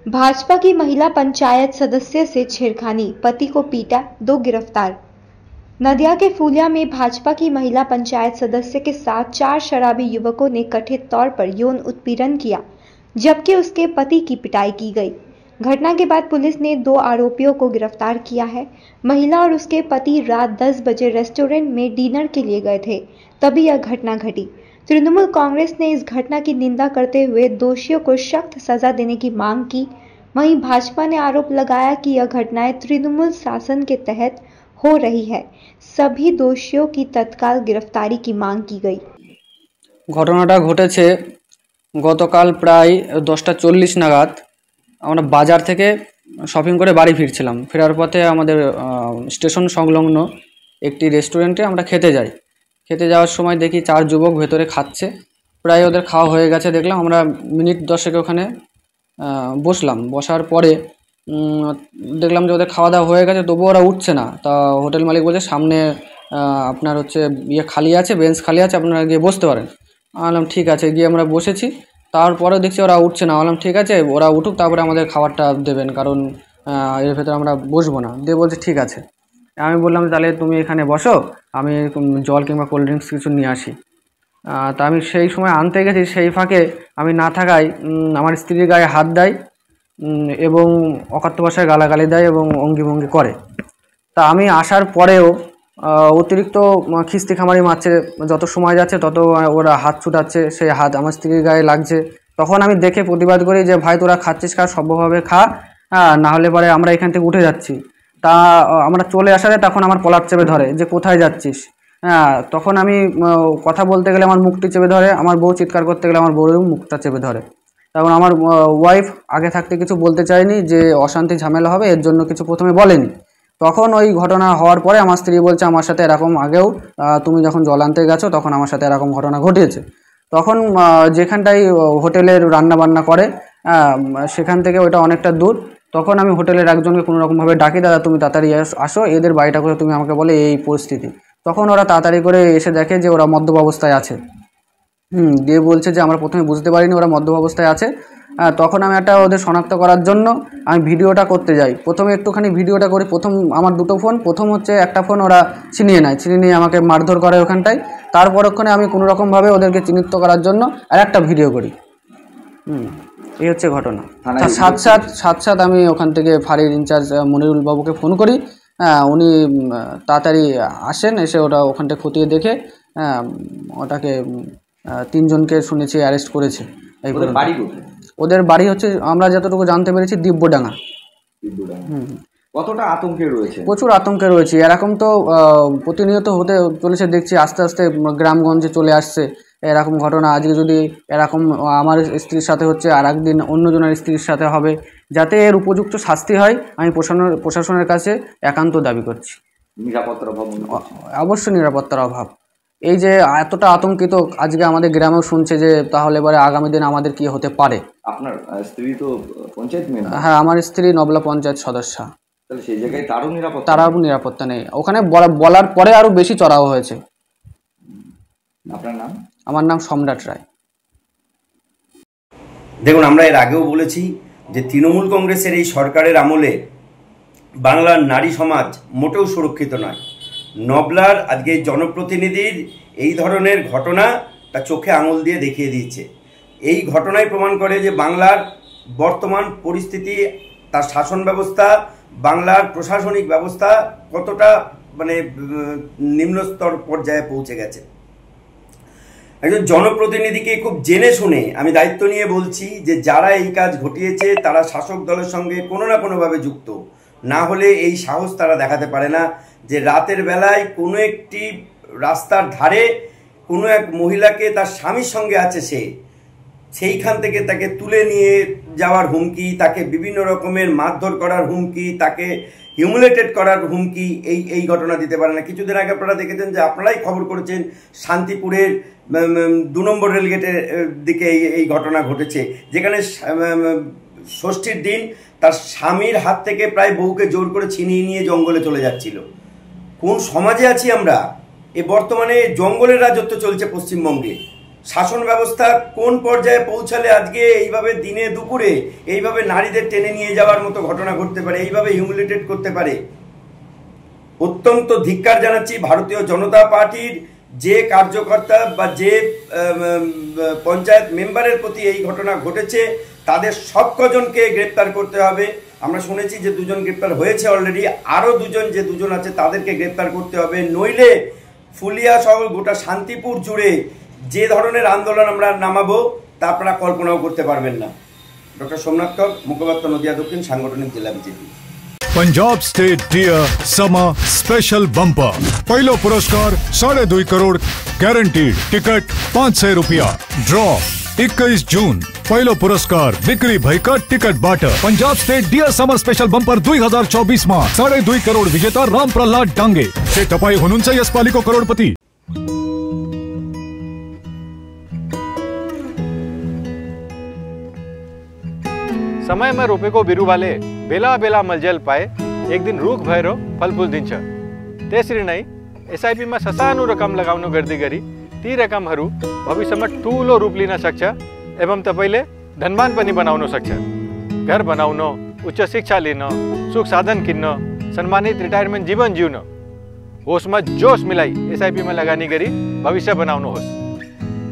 भाजपा की महिला पंचायत सदस्य से छेड़खानी, पति को पीटा, 2 गिरफ्तार। नदिया के फूलिया में भाजपा की महिला पंचायत सदस्य के साथ 4 शराबी युवकों ने कथित तौर पर यौन उत्पीड़न किया, जबकि उसके पति की पिटाई की गई। घटना के बाद पुलिस ने 2 आरोपियों को गिरफ्तार किया है। महिला और उसके पति रात 10 बजे रेस्टोरेंट में डिनर के लिए गए थे, तभी यह घटना घटी। तृणमूल कांग्रेस ने इस घटना की निंदा करते हुए दोषियों को सख्त सजा देने की मांग की। वहीं भाजपा ने आरोप लगाया कि यह घटनाएं तृणमूल शासन के तहत हो रही है। सभी दोषियों की तत्काल गिरफ्तारी की मांग की गई। ঘটনাটা ঘটেছে গতকাল প্রায় 10টা 40 নাগাদ। আমরা বাজার থেকে শপিং করে বাড়ি ফিরছিলাম। ফেরার পথে আমাদের স্টেশন সংলগ্ন একটি রেস্টুরেন্টে আমরা খেতে যাই। খেতে যাওয়ার সময় দেখি 4 যুবক ভেতরে খাচ্ছে। প্রায় ওদের খাওয়া হয়ে গেছে দেখলাম। আমরা মিনিট 10 ওখানে বসলাম। বসার পরে দেখলাম যে ওদের খাওয়া দাওয়া হয়ে গেছে, তবুও ওরা উঠছে না। তা হোটেল মালিক বলছে সামনে আপনার হচ্ছে খালি আছে, বেঞ্চ খালি আছে, আপনারা গিয়ে বসতে পারেন। বললাম ঠিক আছে, গিয়ে আমরা বসেছি। তারপরেও দেখছি ওরা উঠছে না। বললাম ঠিক আছে, ওরা উঠুক, তারপরে আমাদের খাবারটা দেবেন, কারণ এর ভেতরে আমরা বসবো না। দিয়ে বলছে ঠিক আছে। আমি বললাম তাহলে তুমি এখানে বসো, আমি জল কিংবা কোল্ড ড্রিঙ্কস কিছু নিয়ে আসি। তা আমি সেই সময় আনতে গেছি, সেই ফাঁকে আমি না থাকায় আমার স্ত্রীর গায়ে হাত দেয় এবং অকথ্য ভাষায় গালাগালি দেয় এবং অঙ্গিভঙ্গি করে। তা আমি আসার পরেও অতিরিক্ত খিস্তি খামারি মারছে। যত সময় যাচ্ছে তত ওরা হাত ছুটাচ্ছে, সেই হাত আমার স্ত্রীর গায়ে লাগছে। তখন আমি দেখে প্রতিবাদ করি যে ভাই তোরা খাচ্ছিস খা, সভ্যভাবে খা, না হলে পরে আমরা এখান থেকে উঠে যাচ্ছি। তা আমরা চলে আসারে তখন আমার পলার চেপে ধরে যে কোথায় যাচ্ছিস। তখন আমি কথা বলতে গেলে আমার মুখটি চেপে ধরে, আমার বউ চিৎকার করতে গেলে আমার বউয়েরও মুখটা চেপে ধরে। তখন আমার ওয়াইফ আগে থাকতে কিছু বলতে চায়নি যে অশান্তি ঝামেলা হবে, এর জন্য কিছু প্রথমে বলেনি। তখন ওই ঘটনা হওয়ার পরে আমার স্ত্রী বলছে আমার সাথে এরকম আগেও তুমি যখন জল আনতে গেছো তখন আমার সাথে এরকম ঘটনা ঘটিয়েছে। তখন যেখানটায় হোটেলের রান্না বান্না করে সেখান থেকে ওইটা অনেকটা দূর। তখন আমি হোটেলের একজনকে কোনো রকমভাবে ডাকি, দাদা তুমি তাড়াতাড়ি আসো, এদের বাড়িটা করে তুমি আমাকে বলে এই পরিস্থিতি। তখন ওরা তাড়াতাড়ি করে এসে দেখে যে ওরা মদ্যপ অবস্থায় আছে। দিয়ে বলছে যে আমরা প্রথমে বুঝতে পারিনি ওরা মদ্যপ অবস্থায় আছে। তখন আমি একটা ওদের শনাক্ত করার জন্য আমি ভিডিওটা করতে যাই। প্রথমে একটুখানি ভিডিওটা করি। প্রথম আমার 2টো ফোন, প্রথম হচ্ছে একটা ফোন ওরা ছিনিয়ে নেয়, ছিনিয়ে নিয়ে আমাকে মারধর করে ওখানটায়। তারপরক্ষণে আমি কোনো রকমভাবে ওদেরকে চিহ্নিত করার জন্য আর একটা ভিডিও করি। এই হচ্ছে ঘটনা। সাথ সাথ আমি ওখান থেকে ফাঁড়ির ইনচার্জ মনিরুল বাবুকে ফোন করি। উনি তাড়াতাড়ি আসেন, এসে ওটা ওখানটা খতিয়ে দেখে ওটাকে 3 জনকে শুনেছি অ্যারেস্ট করেছে। ওদের বাড়ি হচ্ছে আমরা যতটুকু জানতে পেরেছি দিব্যডাঙ্গা। কতটা আতঙ্কে রয়েছে? প্রচুর আতঙ্কে রয়েছে। এরকম তো প্রতিনিয়ত হতে চলেছে দেখছি, আস্তে আস্তে গ্রামগঞ্জে চলে আসছে এরকম ঘটনা। আজকে যদি এরকম আমার স্ত্রীর সাথে হচ্ছে, আর একদিন অন্যজনের স্ত্রীর সাথে হবে। যাতে এর উপযুক্ত শাস্তি হয় আমি প্রশাসনের কাছে একান্ত দাবি করছি। নিরাপত্তার অভাব? অবশ্যই নিরাপত্তার অভাব। এই যে এতটা আতঙ্কিত আজকে আমাদের গ্রামেও শুনছে যে তাহলে এবারে আগামী দিন আমাদের কি হতে পারে। আপনার স্ত্রী তো পঞ্চায়েত মেম্বার? হ্যাঁ, আমার স্ত্রী নবলা পঞ্চায়েত সদস্য। তাহলে সেই জায়গায় তারও নিরাপত্তা নেই। ওখানে বলার পরে আরো বেশি চড়াও হয়েছে। আপনার নাম? আমার নাম সম্রাট রায়। দেখুন, আমরা এর আগেও বলেছি যে তৃণমূল কংগ্রেসের এই সরকারের আমলে বাংলার নারী সমাজ মোটেও সুরক্ষিত নয়। নবলার আজকে জনপ্রতিনিধির এই ধরনের ঘটনা তা চোখে আঙুল দিয়ে দেখিয়ে দিচ্ছে। এই ঘটনাই প্রমাণ করে যে বাংলার বর্তমান পরিস্থিতি, তার শাসন ব্যবস্থা, বাংলার প্রশাসনিক ব্যবস্থা কতটা নিম্নস্তর পর্যায়ে পৌঁছে গেছে। একজন জনপ্রতিনিধিকে খুব জেনে শুনে আমি দায়িত্ব নিয়ে বলছি যে যারা এই কাজ ঘটিয়েছে তারা শাসক দলের সঙ্গে কোনো না কোনোভাবে যুক্ত, না হলে এই সাহস তারা দেখাতে পারে না যে রাতের বেলায় কোনো একটি রাস্তার ধারে কোনো এক মহিলাকে তার স্বামীর সঙ্গে আছে সেইখান থেকে তাকে তুলে নিয়ে যাওয়ার হুমকি, তাকে বিভিন্ন রকমের মারধর করার হুমকি, তাকে হিউমিলেটেড করার হুমকি এই ঘটনা দিতে পারে না। কিছুদিন আগে আপনারা দেখেছেন যে আপনারাই খবর করেছেন শান্তিপুরের 2 নম্বর রেলগেটের দিকে এই ঘটনা ঘটেছে, যেখানে ষষ্ঠীর দিন তার স্বামীর হাত থেকে প্রায় বউকে জোর করে ছিনিয়ে নিয়ে জঙ্গলে চলে যাচ্ছিল। কোন সমাজে আছি আমরা? বর্তমানে জঙ্গলের রাজত্ব চলছে পশ্চিমবঙ্গে। শাসন ব্যবস্থা কোন পর্যায়ে পৌঁছালে আজকে এইভাবে দিনে দুপুরে এইভাবে নারীদের টেনে নিয়ে যাওয়ার মতো ঘটনা ঘটতে পারে, এইভাবে হিউমিলিটেট করতে পারে। অত্যন্ত ধিক্কার জানাচ্ছি ভারতীয় জনতা পার্টির যে কার্যকর্তা বা যে পঞ্চায়েত মেম্বারের প্রতি এই ঘটনা ঘটেছে তাদের সব কজনকে গ্রেপ্তার করতে হবে। আমরা শুনেছি যে 2 জন গ্রেপ্তার হয়েছে অলরেডি, আরও 2 জন যে 2 জন আছে তাদেরকে গ্রেপ্তার করতে হবে, নইলে ফুলিয়া সহ গোটা শান্তিপুর জুড়ে যে ধরনের আন্দোলন আমরা নামাবো তা আপনারা কল্পনাও করতে পারবেন না। ডক্টর সোমনাথ কর, মুখপাত্র নদিয়া দক্ষিণ, সাংগঠনিক জেলা BJP. Punjab state dear summer special bumper पहलो पुरस्कार 2.5 करोड़ गारंटीड टिकट 500 रुपया ड्रॉ 21 जून पहलो पुरस्कार बिक्री भाई का टिकट बाटर Punjab state dear summer special bumper 2024 में 2.5 करोड़ विजेता राम प्रहलाद डांगे से तपाई हुनुंचा यशपालिको करोड़पति। समय में रोपे को बिरु वाले बेला बेला मलजल पाए एक दिन रूख भैरो फल फूल दिन तेसरी नहीं SIP में ससानु रकम लगाउनु गर्दी गरी ती रकम हरू भविष्य में ठूलो रूप लिन सक्छ एवं तपाईले धनवान पनि बनाउन सक्छ। घर बनाउन, उच्च शिक्षा लिन, सुख साधन किन्न, सम्मानित रिटायरमेंट जीवन जिउन, होश में जोश मिलाई SIP में लगानी गरी भविष्य बनाउनुहोस्।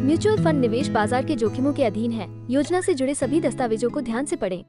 म्यूचुअल फंड निवेश बाजार के जोखिमों के अधीन है। योजना से जुड़े सभी दस्तावेजों को ध्यान से पढ़ें।